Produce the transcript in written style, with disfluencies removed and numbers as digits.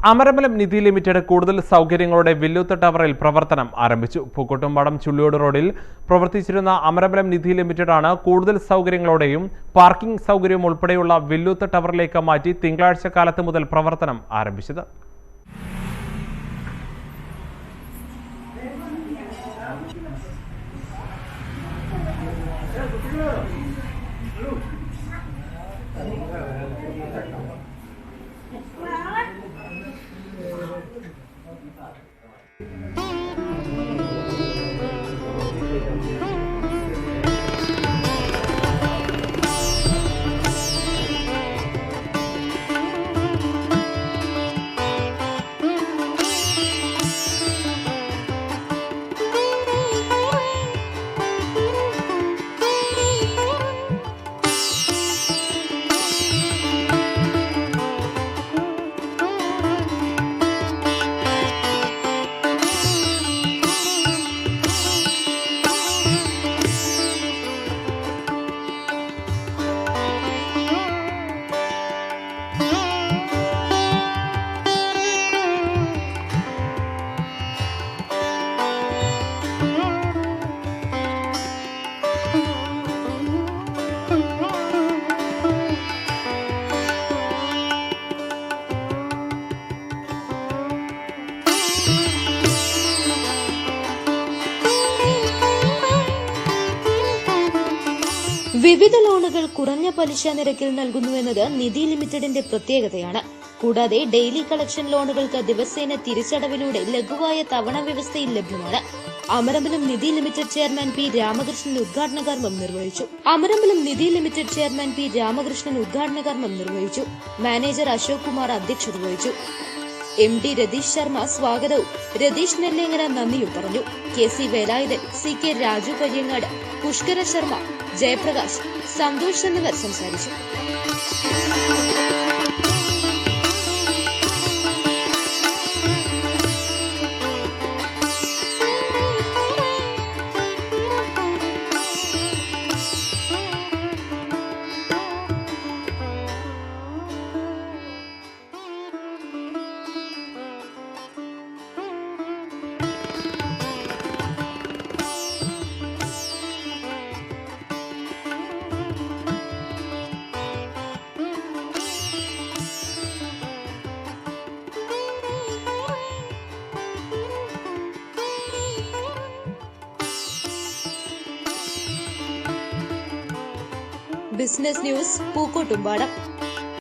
അമരമ്പലം നിധി limited കൂടുതൽ സൗകര്യങ്ങളോടെ വില്ലൂത്ത് ടവറിൽ പ്രവർത്തനം ആരംഭിച്ചു. പൂക്കോട്ടുംപാടം ചുള്ളിയോട് റോഡിൽ പ്രവർത്തിച്ചിരുന്ന അമരമ്പലം നിധി ലിമിറ്റഡ് ആണ് കൂടുതൽ സൗകര്യങ്ങളോടെയും പാർക്കിംഗ് സൗകര്യവും ഉൾപ്പെടെയുള്ള വില്ലൂത്ത് ടവറിലേക്ക് മാറ്റി തിങ്കളാഴ്ച കാലത്ത് മുതൽ പ്രവർത്തനം ആരംഭിച്ചത്. വിവിധ ലോണുകൾ കുറഞ്ഞ പലിശ നിരക്കിൽ നൽകുന്നുവെന്നത് നിധി ലിമിറ്റഡിന്റെ പ്രത്യേകതയാണ്. കൂടാതെ ഡെയിലി കളക്ഷൻ ലോണുകൾക്ക് ദിവസേന തിരിച്ചടവിലൂടെ ലഘുവായ തവണ വ്യവസ്ഥയിൽ ലഭ്യമാണ്. അമരമ്പലം നിധി ലിമിറ്റഡ് ചെയർമാൻ പി രാമകൃഷ്ണൻ ഉദ്ഘാടന കർമ്മം നിർവഹിച്ചു. മാനേജർ അശോക് കുമാർ അധ്യക്ഷത വഹിച്ചു. MD രതീഷ് ശർമ്മ സ്വാഗതവും രതീഷ് നെല്ലേങ്ങര നന്ദിയും പറഞ്ഞു. KC വേലായുധൻ, CK രാജു കരിയങ്ങാട്, പുഷ്കര ശർമ്മ, ജയപ്രകാശ്, സന്തോഷ് എന്നിവർ സംസാരിച്ചു. Business news Pookkottumpadam.